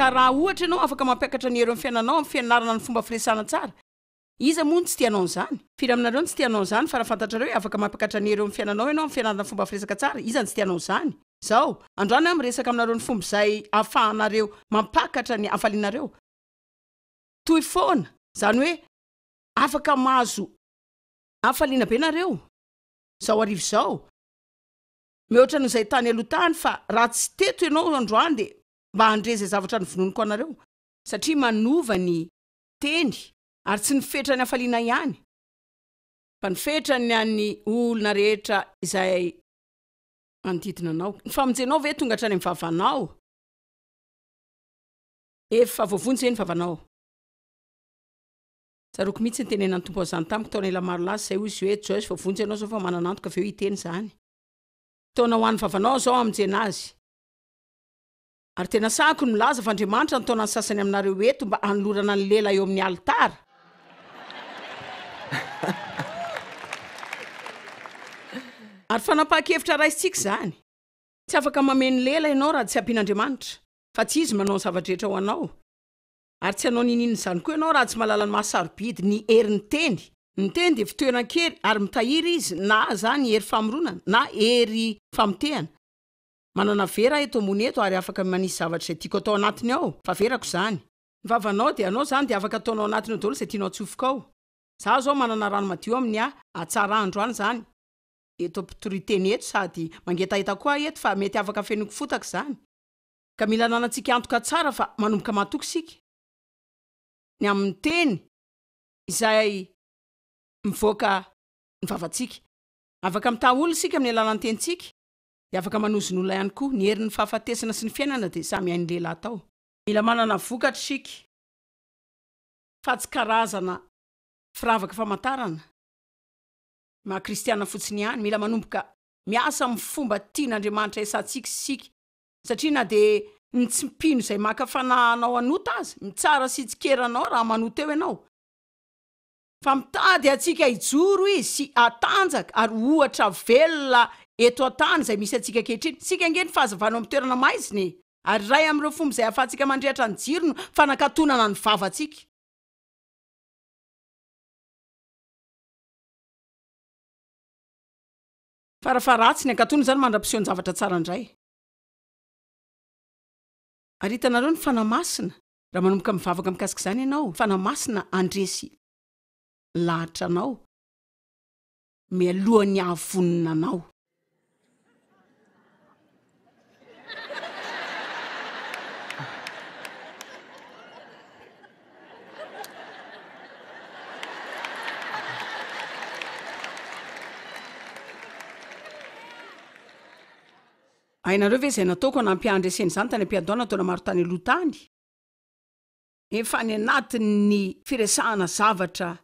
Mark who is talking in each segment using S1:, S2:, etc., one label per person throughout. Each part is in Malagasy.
S1: ka raha ohatra ianao afaka mampiakatra ny ero amin'ny fiainanao amin'ny fianarana ny fomba firesana tsara, iza moa tsy tianao an'izany? Firy aminareo tsy tianao an'izany fa raha fantatrareo hoe afaka mampiakatra ny ero amin'ny fiainanao ianao amin'ny fianarana fomba firesaka tsara, iza tsy tianao an'izany? Zao, androany aho miresaka aminareo ny fomba izay ahafahanareo mampakatra ny hafalianareo. Toy foana, zany hoe afaka mahazo hafaliana be nareo. Zao arivo zao. Mihoatra n'izay tany aloha tany fa raha tsy teto ianao androany dia mba handre zay zavatra ny vononiko anareo, satria manova ny teny ary tsy nifetra ny hafaliana ihany, fa nifetra ny an'ny olona rehetra izay manodidina anao. Ny famonjenao ve tonga hatrany amin'ny vavanao? Efa voavonjy ny vavanao. Tsaroko mihitsy ny tenenan'ny tompo azany tamiko taona ela maro lasy zay izy hoe Joyce voavonjy ianao zao fa mananantoka aveo hiteny zany. Taona ho an'ny vavanao zao amonjena azy. Ary tena sahako ny milaza fa Andriamanitra ny taona ny sasany aminareo eto mba hanolorana ny lela eo amin'ny alitara. Ary fanapahan-kevitra raisitsika zany. Tsy afaka mameno lela ianao raha tsy ampian'Andriamanitra, fa tsy izy manao zavatra ho anao. Ary tsy hanao ninino zany koa ianao raha tsy mahalala ny mahasarobidy ny herin'ny teny. Ny teny dia fitoerana kely ary mitahiry izy na zany hery famoronana na hery famotehana. Manana vera eto ambony eto ary afaka manisy zavatra izay tiako atao anatiny ao, fa verako zany. Ny vavanao dia anao zany dia afaka ataonao anatiny ao daholo izay tianao atsofoka ao. Za zao manana rano madio amin'ny atsara androany zany. Eto ampitorinteny eto sady mangetahita koa eto fa mety afaka fenoko fotaka zany. Ka mila nanantsika antoka tsara fa manomboka matoky sika. Ny amin'ny teny izay mivoaka ny vavantsika. Afaka mitaha olona sika amin'ny alalan'ny tenitsika. Dia afaka manozony olona ihany koa ny herin'ny fahafatesana sy ny fiainana dia samy hain'ny lehilahy tao. Mila manana vokatra sika. Fa tsy karazana firavaka famantarana. Maha-kristiana fotsiny ihany, mila manomboka miasa amin'ny fomba tian'Andriamanitra esantsika sika. Satria na dia ny tsimpino izay makafananao anota azy, mitsara sy tsikeranao raha manota eo ianao. Fa mitady atsika hijoro izy sy atanjaka ary ohatra velona eto an-tany izay misy atsika ankehitriny. Sika ange ny fahazavanao amin'ny toerana maizina e. Ary ray amin'ireo fomba izay ahafahantsika mandrehatra ny jiro no fanakatonana ny vavantsika. Farafaratsy ny ankatona zany mandra-piseho ny zavatra tsara indray. Ary hitanareo ny fanamasina, raha manomboka mivavaka mikasika izany ianao, fanamasina andresy lahatra anao mialohan'ny hahavonina anao. Hainareo ve izay nataoko hanampiandreseny izany tany am-piadoana taona maro tany aloha tany? Efa ny anatin'ny firesahana zavatra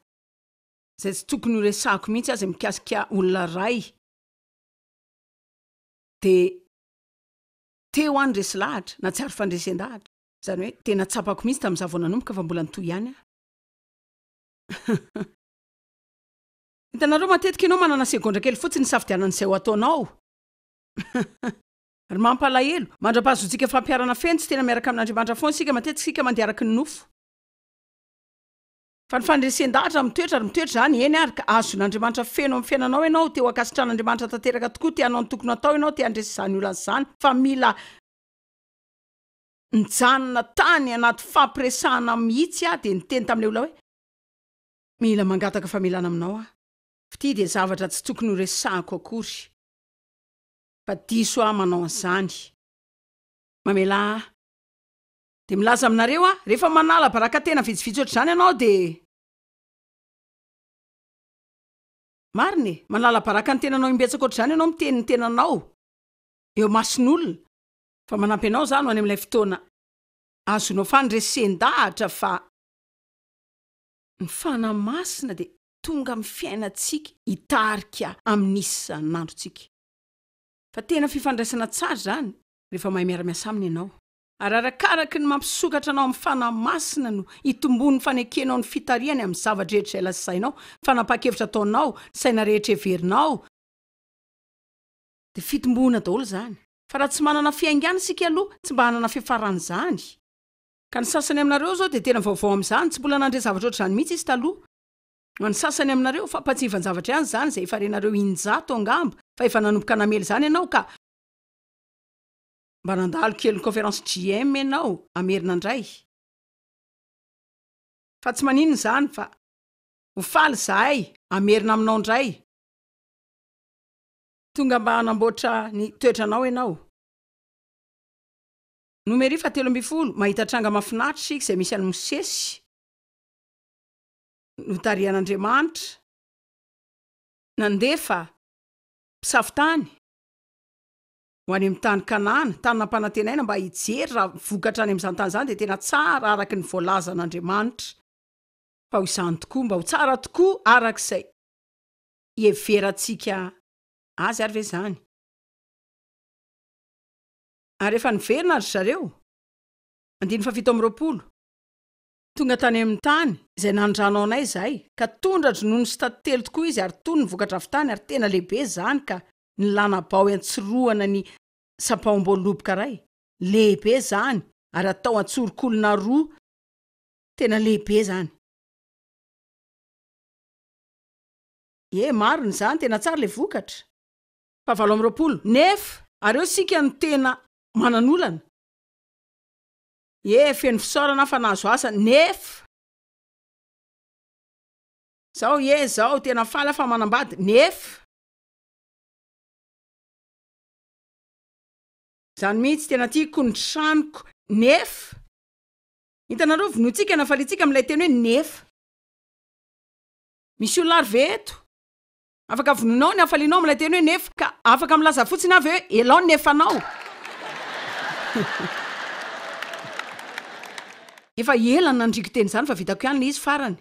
S1: izay tsy tokony ho resahako mihitsy azy mikasika olona ray. Dia teo any resy lahatra na tsy ary fandresen-dahatra. Zany hoe tena tsapako mihitsy tamin'izaho vao nanomboka fa mbola nitoy ihany aho. Hitanareo matetika ianao manana segondra kely fotsiny safidianan'izay ho ataonao. Ary mampalahelo, mandra-pahazoantsika fampiarana feno tsy tena miaraka amin'Andriamanitra foana sika matetika sika mandeha araky ny nofo. Fa ny fandresen-dahatra mitoetra ary mitoetra zany eny ary ka azon'Andriamanitra feno amin'ny fiainanao ianao, teo ankasitran'Andriamanitra tanteraka tokoa, tianao ny tokony atao ianao, te handresy izany olona izany, fa mila nijanona tany anaty fampiresahana mihitsy dia niteny tamin'ilay olona hoe mila mangataka famelana aminao aho. Fity dia zavatra tsy tokony ho resahako akory. Fa diso manao an'izany. Mamela dia milaza aminareo rehefa manala baraka tena vitsivitsy ohatr'izany ianao dia marina e, manala baraka ny tenanao imbetsaka ohatr'izany ianao miteny ny tenanao eo mason'olona. Fa manampy anao zany ho any amin'ilay fotoana azonao fandresen-dahatra fa ny fanamasina dia tonga amin'ny fiainantsika hitarika amin'ny isan'androntsika. Fa tena fifandraisana tsara zany rehefa mahay miara-miasa aminy ianao. Ary arakaraky ny mampisokatra anao amin'ny fanamasina no hitombony fanekenao ny fitariany amin'ny zavatra rehetra izay lazainao, fanapahan-kevitra ataonao, saina rehetra heverinao. Dia fitombona daholo zany. Fa raha tsy manana fiaingana sika aloha, tsy mba hanana fiafarana izany. Ka ny sasany aminareo zao dia tena vaovao amin'izany, tsy mbola nandre zavatra ohatr'izany mihitsy izy taloha. Ny sasany aminareo fa patsifan zavatra ihany zany izay efa renareo injato angamba, fa efa nanomboka namely zany ianao ka mba nandalo kely ny conférence GM ianao amerina indray. Fa tsy maninona zany fa ho faly zahay amerina aminao indray. Tonga mba hanamboatra ny toetranao ianao. Numéro 720 mahita tranga mahafinaritra sika izay misy any Mosesy notarian'Andriamanitra nandefa mpisafitany ho any amin'ny tany Kanaana, tany nampanantenaina mba hijery raha vokatra any amin'izany tany izany dia tena tsara araka ny voalazan'Andriamanitra. Fa ho izany tokoa mba ho tsara tokoa arak'izay hiheverantsika azy ary ve zany. Ary efa niverina ry zareo 720 tonga tany amin'ny tany izay nandrano anay zahay ka tondra dronono sy tatitelo tokoa izy ary tony ny vokatra avy tany ary tena lehibe zany ka nilana bao antsiroana ny sapaom-boaloboka ray lehibe zany ary atao antsorokolona roa tena lehibe zany. Marina zany tena tsara le vokatra. Fa 720 nefa areo sika ny tena mananolana. Feno fisaorana fa nahazo asa nefa. Zao tena faly fa manambady nefa. Zany mihitsy tena tiako ny tranoko nefa. Hitanareo vinotsika nafalitsika amin'ilay teny hoe nefa. Misy olona ary ve eto? Afaka vononao ny hafalianao amin'ilay teny hoe nefa ka afaka milaza fotsiny avy hoe elao nefanao. Efa ela nandriko teny zany fa vitako ihany le izy farany.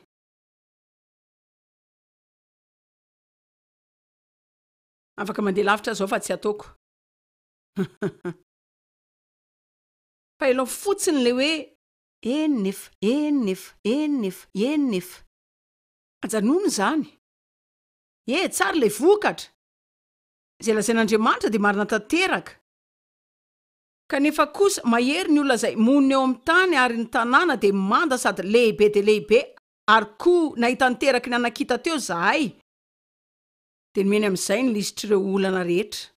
S1: Afaka mandeha lavitra zao fa tsy ataoko. Fa elao fotsiny le hoe nefa. Ajanono zany. Tsara le vokatra. Izay lazain'Andriamanitra dia marina tanteraka. Kanefa kosa mahery ny olona izay monina eo amin'ny tany ary ny tanàna dia manda sady lehibe dia lehibe ary koa nahita niteraky ny anakita teo zahay. Dia nomeny amin'izay ny lisitr'ireo olana rehetra.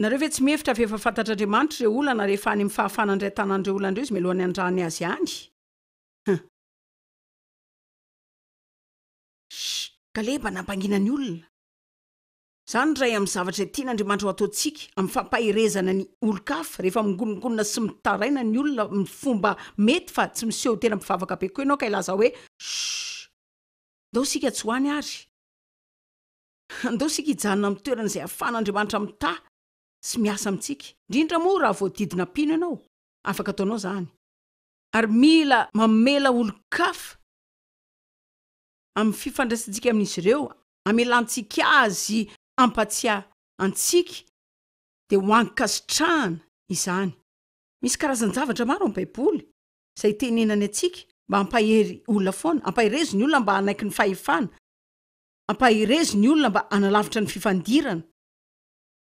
S1: Nareo ve tsy mihevitra fa efa fantatr'Andriamanitra ireo olana rehefa any amin'ny fahafana indray tanàn'ireo olana ireo izy melohany andrany azy ihany? Kaleba nampangina ny olona. Zany ray amin'ny zavatra tian'Andriamanitra ho ataontsika amin'ny fampahirezana ny olon-kafa rehefa mingonongona sy mitaraina ny olona amin'ny fomba mety fa tsy miseho tena mpivavaka be koa ianao ka ilaza hoe ndao sika tsy hoany ary. Ndao sika hijanona amin'ny toerana izay ahafahan'Andriamanitra mita sy miasa amintsika. Indrindra moa raha voadidina pino ianao, afaka ataonao zany. Ary mila mamela olon-kafa amin'ny fifandraisantsika amin'izy ireo, amelantsika azy ampatsiah antsika dia ho ankasitrahana izany. Misy karazan-javatra maro amin'ny Baiboly izay tenenany antsika mba hampahery olona foana, hampahirezy ny olona mba hanaiky ny fahefana, hampahirezy ny olona mba hanalavitra ny fifandirana.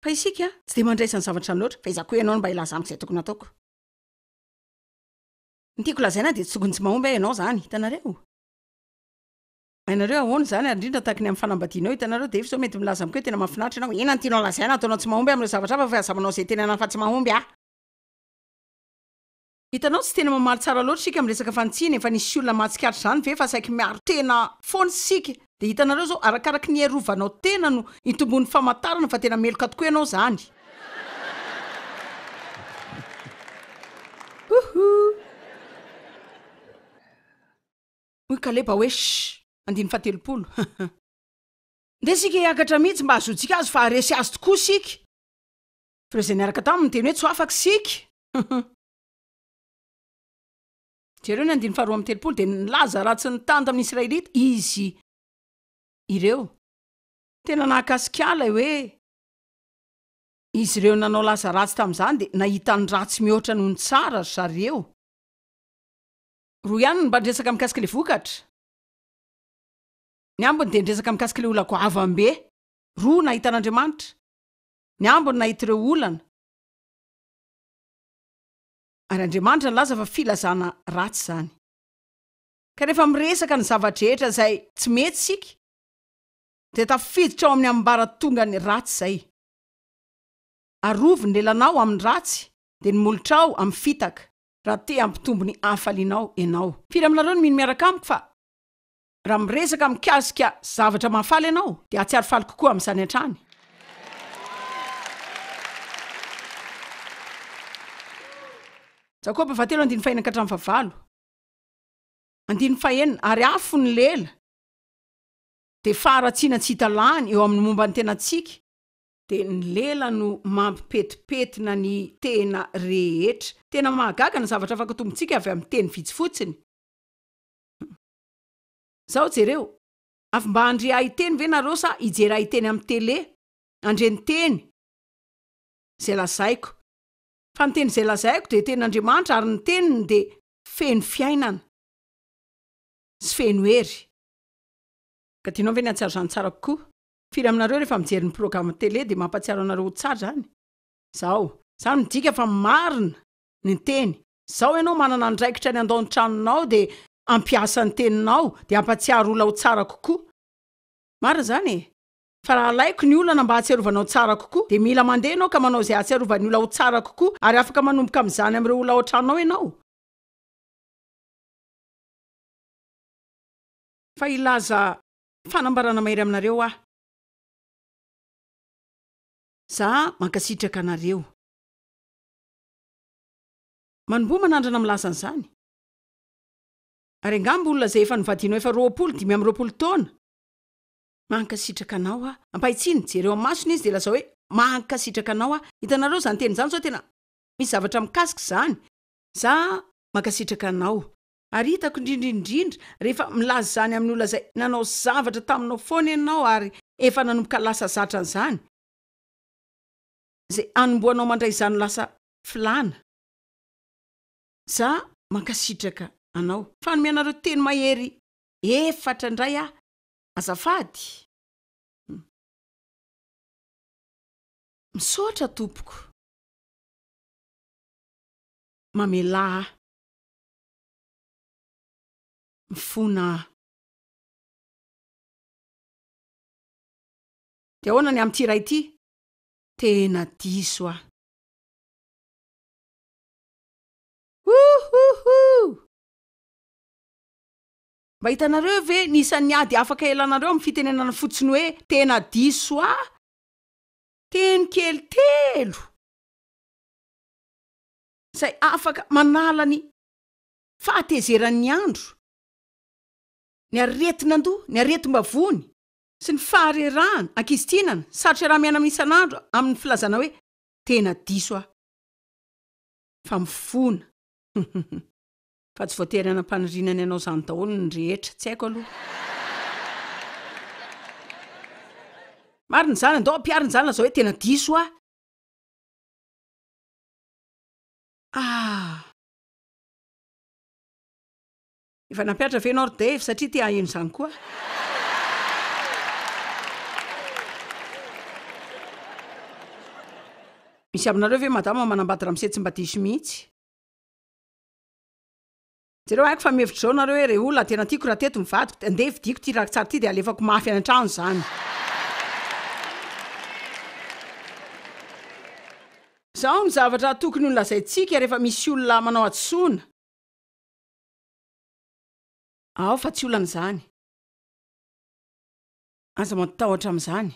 S1: Fa isika tsy dia mandraisa ny zavatra loatra, fa izako ianao mba ilaza amiko izay tokony ataoko. Ny tiako lazaina dia tsy tokony tsy mahomby ianao zany, hitanareo. Ainareo ahoana zany ary indrindra tahaka ny amin'ny fanambadianao hitanareo dia sao mety milaza amiko hoe tena mahafinaritra ianao. Ena ny tianao lazaina ataonao tsy mahomby amin'ireo zavatra hafa fa azamanao izay tenenana fa tsy mahomby ah. Hitanao tsy tena mamaly tsara loatra sika amin'ny resaka fantsina efa nisy olona mahatsikatra zany ve fa saika miaro tena foana sika. Dia hitanareo zao arakaraky ny herovanao tena no itombon'ny famantarana fa tena meloka tokoa ianao zany. Hoy Kaleba hoe 730. Nde sika hiakatra mihitsy mba hazotsika azy fa haresy azy tokoa sika. Fa izay niaraka taminy teny hoe tsy afaka sika. Jereo ny 730 dia nilaza ratsy ny tany tamin'ny Israelita izy ireo. Tena nahakasikala hoe izy ireo nanao laza ratsy tamin'izany dia nahita ny ratsy mihoatra noho ny tsara ry zareo. Roa ihany no mba ndresaka mikasika le vokatra. Ny ambony dia ndresaka mikasika le olona goavambe. Roa nahita an'Andriamanitra. Ny ambony nahita ireo olana. ary Andriamanitra nilaza fa filazana ratsy zany. Ka rehefa miresaka ny zavatra rehetra izay tsy mety sika, dia tafiditra ao amin'ny ambaratonga ny ratsy zay. Arovy ny lelanao amin'ny ratsy, dia ny molotra ao amin'ny fitaka, raha te hampitombo ny hafalianao ianao. Firy aminareo no mino miaraka amiko fa raha miresaka mikasika zavatra mahafaly ianao, dia atsiaro faly kokoa amin'izany hatrany. Jakoba 7:9-9. Andiny fahenina, ary afo ny lela, dia faharatsiana tsy hita lany eo amin'ny momba ny tenantsika, dia ny lela no mampipetipetina ny tena rehetra. Tena mahagaga ny zavatra afaka tombontsika avy amin'ny teny vitsy fotsiny. Zao jereo, avy mba handre ahiteny ve nareo sa hijery ahiteny amin'ny tele? Andreny teny zay lazaiko. Fa ny teny zay lazaiko dia tenin'Andriamanitra, ary ny teniny dia feno fiainana sy feno hery. Ka tianao ve ny atsiaro zany tsara kokoa? Firy aminareo rehefa mijery ny programa tele dia mampatsiaro anareo tsara zany? Zao, zany midika fa marina ny teny. Zao ianao manana andraikitra ny andao an-tranonao dia ampiasa ny teninao dia ampatsiaro olona ho tsara kokoa. Marina zany e. Fa raha alaiko ny olana mba hatsiarovanao tsara kokoa, dia mila mandeha ianao ka manao izay hatsiarovan'ny olona ho tsara kokoa, ary afaka manomboka amin'izany amin'ireo olona ao an-tranonao ianao. Fa ilaza fanambarana mahery aminareo aho. Za mankasitraka anareo. Manomboa manandrana milaza an'izany. Ary angamba olona izay efa novadianao efa 20 taona, mankasitraka anao aho. Ampahitsiny jereo amin'ny masony izy dia laza hoe mankasitraka anao aho. Hitanareo zany teny zany sao tena misy zavatra mikasika zany. Za mankasitraka anao. Ary hitako indrindra rehefa milaza zany amin'ny olona izay nanao zavatra taminao foana ianao ary efa nanomboka lasa zatra an'izany, izay anomboanao mandray izany lasa filana. Za mankasitraka anao. Fanome anareo teny mahery efatra indray aho. Azafady. Misaotra tompoko. Mamela. Mifona. Dia ahoana ny amin'ity ray ity? Tena diso aho. Mba hitanareo ve nisan'ny ady afaka elanareo amin'ny fitenenana fotsiny hoe tena diso aho? Teny kely telo. Izay afaka manala ny fahatezeran'ny andro, ny aretin'andoha, ny aretim-bavony, sy ny faharerahana, ankizitinana, sarotra raha miaina isan'andro amin'ny filazana hoe tena diso aho. Fa mifona. Fa tsy voatery anam-panirinana ianao zany daholo ny rehetra, tsy haiko aloha. Marina zany, andao ampiarina zany lazao hoe tena diso aho. Efa nampiatra ve ianao Dave satria te haheno zany koa. Misy aminareo ve madama manambady ramose tsy mba diso mihitsy? Jereo haiko fa mihevitra zao nareo hoe re olona tena tiako raha teto mivadiko, andeha vidiko ty raha tsara ty dia alefako mafy any an-trano zany. Zao ny zavatra tokony olona zaintsika rehefa misy olona manao atsoina. Ao fa tsy olana zany. Aza matahotra amin'izany.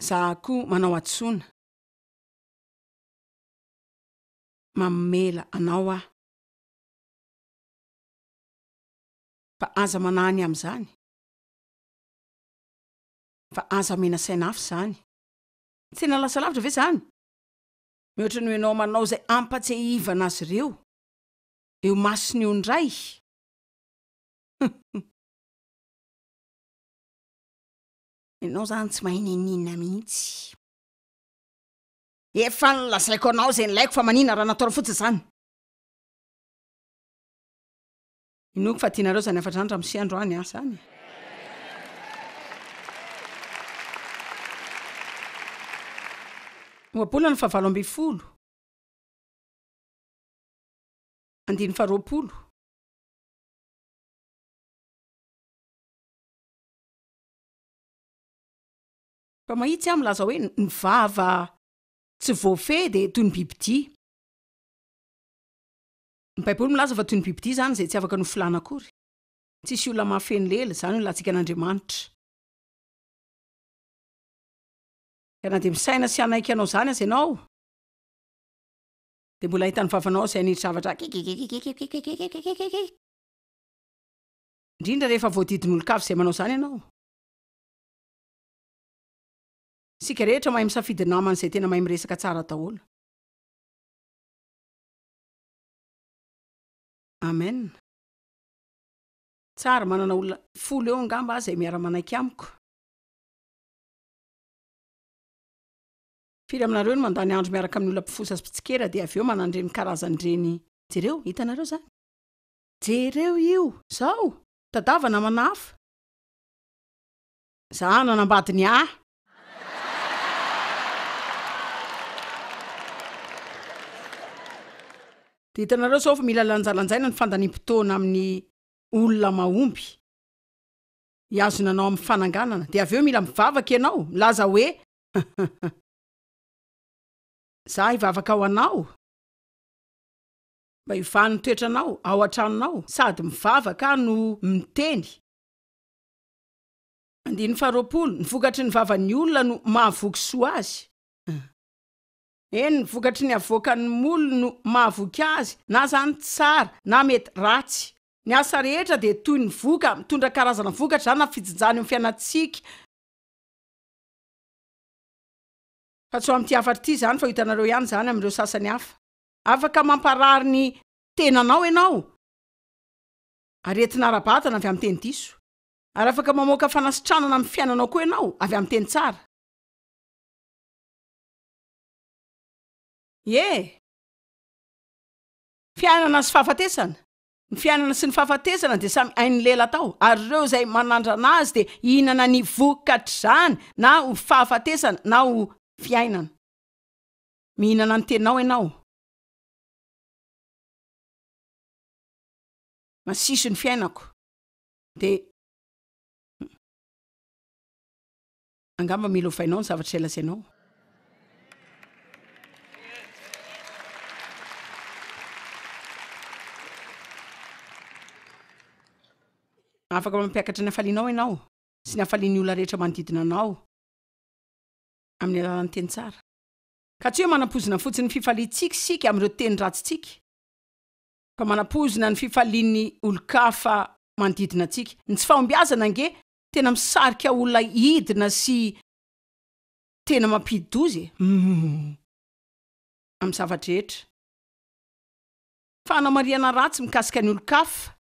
S1: Za koa manao atsoina. Mamela anao aho. Fa aza manany amin'izany. Fa aza mena saina hafa zany. Tena lasa lavitra ve zany? Mihoatra ny ianao manao izay ampatsiahivana azy ireo. Eo masiny eo indray. Ianao zany tsy mahay ninina mihitsy. Efa nolazaiko anao izay nilaiko fa manina raha natao fotsiny zany. Inoko fa tianareo zany afatrandra amin'ny andro any zany. Moabolana fa 7. andiny faharoapolo. Fa mahitsy aho milaza hoe ny vava tsy voafe de toy ny bibidia. Ny Baiboly milaza fa toy ny bibidia zany zay tsy afaka nofilana akory. Tsisy olona mahafeny lela, zany ho latsika an'Andriamanitra. Kana de misaina sy anaiky anao zany aza ianao. De mbola hitan'ny vavanao zay nidry zavatra indrindra rehefa voadidin'olon-kafa zay manao zany ianao. Sika rehetra mahay misafidy namana zay tena mahay miresaka tsara daholo. Amen. Tsara manana olona 10 eo angamba zay miara-manaiky amiko. Firy aminareo no mandany andro miaraka amin'ny olona mpifosa sy mpitsikera de avy eo manandreny karazan'ireny. Jereo, hitanareo zany? Jereo io, zao, tadavana manafa. Za nanambady ny De hitanareo zao fa mila lanjalanjaina ny fandaniam-potoana amin'ny olona mahomby. Iazonanao amin'ny fananganana. De avy eo mila mivavaka ianao, milaza hoe za hivavaka ao anao. Mba hivan'ny toetranao, ao an-tranonao, sady mivavaka no miteny. Andiny faharoapolo, ny vokatry ny vavan'ny olona no mahavoky soa azy. Ny vokatry ny avoakan'ny olona no mahavoky azy, na zany tsara, na mety ratsy. Ny asa rehetra de toy ny voka, mitondra karazana vokatra zany na fijinjany amin'ny fiainatsika. Fa tsy ho amin'ity hafatra ity zany fa hitanareo ihany zany amin'ireo sasany hafa. Afaka mamparary ny tenanao ianao. Aretina ara-batana avy amin'ny teny diso. Ary afaka mamoaka fanasitranana amin'ny fiainanao koa ianao avy amin'ny teny tsara. Fiainana sy fahafatesana. Ny fiainana sy ny fahafatesana de samy hain'ny lela tao. Ary ireo zay manandrana azy de hihinana ny vokatra zany na ho fahafatesana na ho fiainana. Mihinana ny teninao ianao. Masiso ny fiainako. De angamba mila hofainao ny zavatra ilazainao. Afaka mampiakatra ny hafalianao ianao sy ny hafalian'ny olona rehetra manodidina anao amin'ny alalan'ny teny tsara. Ka tsy hoe manapozina fotsiny fifaliantsika sika amin'ireo teny ratsintsika, fa manapozina ny fifalian'ny olon-kafa manodidina antsika. Ny tsy fahombiazana nge tena misarika olona hidina sy tena mampidi-dozy amin'ny zavatra rehetra. Fanamariana ratsy mikasika ny olon-kafa.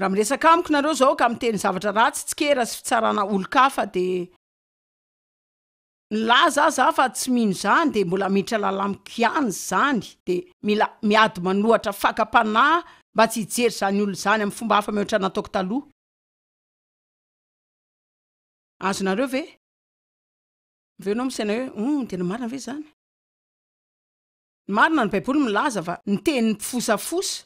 S1: Raha miresaka amiko nareo zao ka miteny zavatra ratsy tsikera sy fitsarana olon-kafa de laza za fa tsy mino zany de mbola miditra lalamiko ihany zany de mila miady manohatra fakapanahy mba tsy hijery zany olo zany amin'ny fomba hafa mihoatra nataoko taloha. Azonareo ve? Venao misaina hoe tena marina ve zany? Marina ny Baiboly milaza fa ny teny mpifosafosa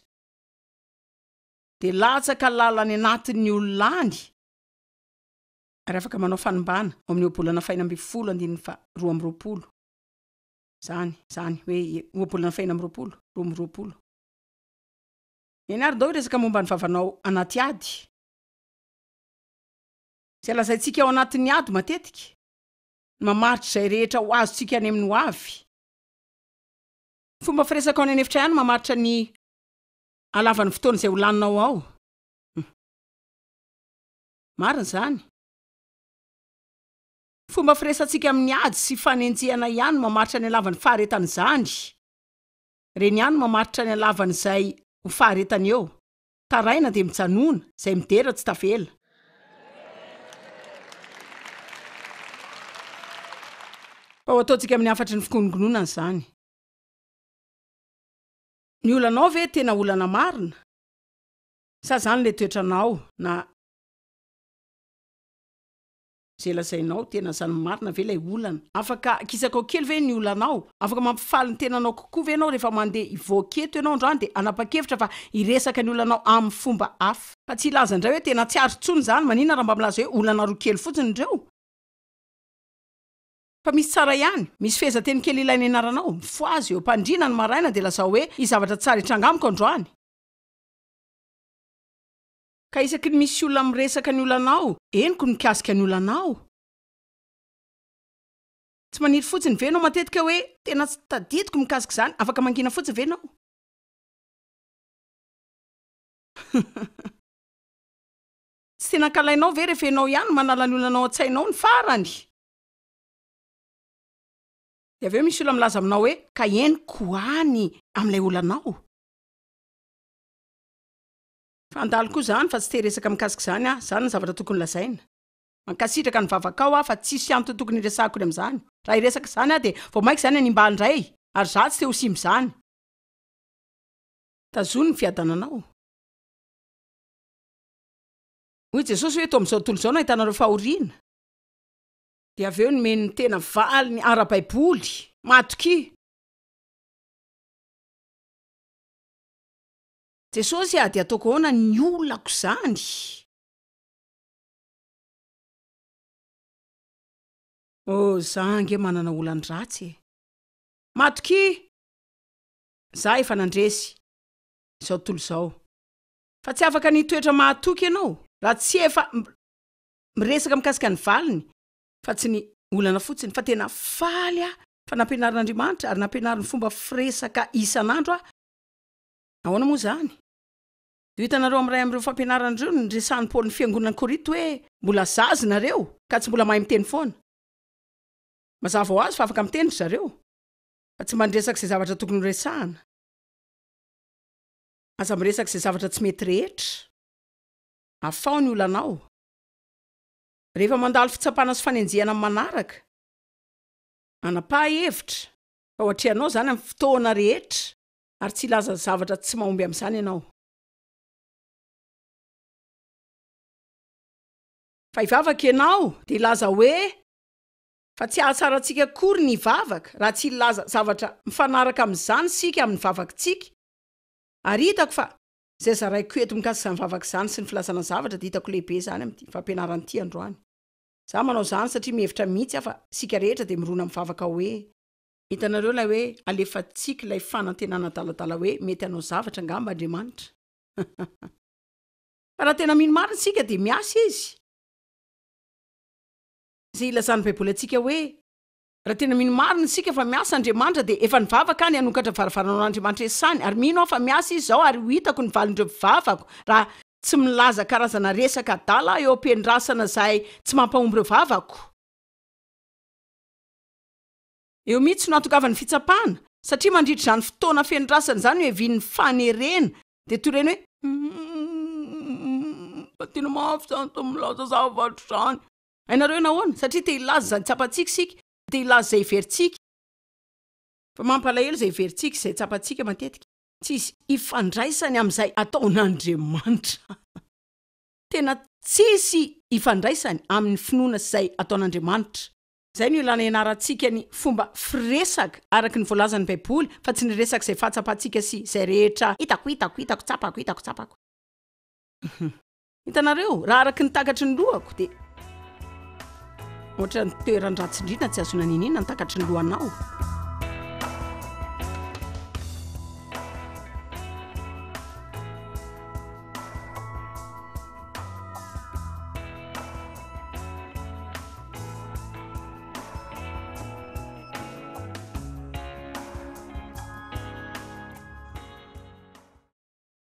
S1: de latsaka lalany anatin'ny ololany. Ary afaka manao fanimbana ao amin'ny obolana faina amby 10 andiny 12. Zany hoe obolana faina amby 12. Eny ary dao resaka momba ny vavanao anaty ady. Zay lazaintsika ao anatin'ny ady matetika. Mamaritra zay rehetra ho azontsika any amin'ny ho avy. Fomba firesaka ao anefitra ihany mamaritra ny alavan'ny fotoana zay ho laninao ao. Marina zany. Fomba firesantsika amin'ny ady sy fanenjehana ihany mamaritra ny alavan'ny faharetany zany. Reny ihany mamaritra ny alavan'ny zay ho faharetany eo. Taraina de mijanona, zay midera tsy tavela. Fa ho ataontsika amin'ny afatry ny fikongononana zany. Ny olanao ve tena olana marina? Sa zany le toetranao na zay lazainao tena zany marina ve lay olana afaka kisakao kely ve ny olanao afaka mampifaly ny tenanao kokoa ve anao rehefa mandeha ivoaketo ianao androany de anapa-kevitra fa iresaka ny olanao amin'ny fomba hafa fa tsy ilaza indray hoe tena tsy arotsony zany manina raha mba milaza hoe olana roa kely fotsiny ireo fa misy tsara ihany misy fehezateny kely ilaina ianaranao mifoazy eo mpandrina ny maraina de lasa hoe izavatra tsara itrangamiko androany ka isaky ny misy olona miresaka ny olanao eniko mikasika ny olanao tsy maniry fotsiny venao matetika hoe tena tsy tadidiko mikasika zany afaka mangina fotsiny venao tsy tena kalainao ve rehefa enao ihany manala ny olanao an-tsainao ny farany de aveo misy olona milaza aminao hoe ka eniko any amin'ilay olanao fandalo koa zany fa tsy teresaka mikasika zany zany ny zavatra tokony lazaina mankasitraka ny vavakao fa tsisy anto tokony iresako iny am'zany raha iresaka zany de vao maiky zany animba ndray ary za tsy te ho simby zany tazony ny fiadananao hoy Jesosy hoe to am'izao tontolo zao nahitanareo fahoriana de aveo ny meny tena valy ny ara-baiboly matoky Jesosy ady ataoko ahoana ny olako zany zange manana olandratsy matoky za efa nandresy izao tontolo zao fa tsy afaka ny toetra mahatoky ianao raha tsy efa miresaka mikasika ny valiny fa tsy ny olana fotsiny fa tena faly fa nampianarin'Andriamanitra ary nampianarin'ny fomba firesaka isan'andro ahoana moa zany hitanareo amin'ray amin'ireo fampianaran'ireo ny resan'ny Paoly ny fiangonan'ny Korinto hoe mbola zazy nareo ka tsy mbola mahay miteny foana mazava ho azy fa afaka mitendry zareo fa tsy mandresaka izay zavatra tokony resahana aza miresaka izay zavatra tsy mety rehetra afao ny olanao rehefa mandalo fitsapana sy fanenjehana amin'ny manaraka anapa-hevitra fa ohatreanao zany amin'ny fotoana rehetra ary tsy ilaza zavatra tsy mahomby amin'izany ianao fa ivavaka ianao de ilaza hoe fa tsy ahatsaratsika kory ny vavaka raha tsy ilaza zavatra mifanaraka amin'izany sika amin'ny vavakantsika ary hitako fa zay zaraiko eto mikasika ny vavaka izany sy ny filazana zavatra de hitako lehibe zany amin'ny fampianaranyity androany za manao zany satria mihevitra mihitsy fa sika rehetra de mirona amin'ny vavaka hoe hitanareo lay hoe alefatsika ilay fanantenana daladala hoe mety anao zavatra ngamba Andriamanitra fa raha tena mino marina sika de miasa izy zay ilazany baiboly atsika hoe raha tena mino marina sika fa miasa Andriamanitra de efa nivavaka any anokatra varavaran'Andriamanitra esany ary mino aho fa miasa izy zao ary hitako ny valindreo mpivavako raha tsy milaza karazana resaka dala eo ampiandrasana zay tsy mampahomby ireo vavako eo mihitsy no atokavany fitsapana satria mandritra zany fotoana fiandrasana zany hoe vin'ny fanerena de toreny hoe tena mafy zany to milaza zavatra zany hainareo nahoana satria te ilaza zany tsapatsika sika te ilaza zay veritsika fa mampalahelo zay veritsika zay tsapatsika matetika tsisy ifandraisany amin'izay ataon'Andriamanitra tena tsisy ifandraisany amin'ny finoana zay ataon'Andriamanitra zay ny ilana ianarantsika ny fomba firesaka araka ny voalazan'ny baiboly fa tsy ny resaka zay fatsapatsika sy zay rehetra hitako tsapako hitanareo raha araka ny takatry ny lohako de ohatra ny toeran-dratsindrina tsy azona ninina ny takatry ny lohanao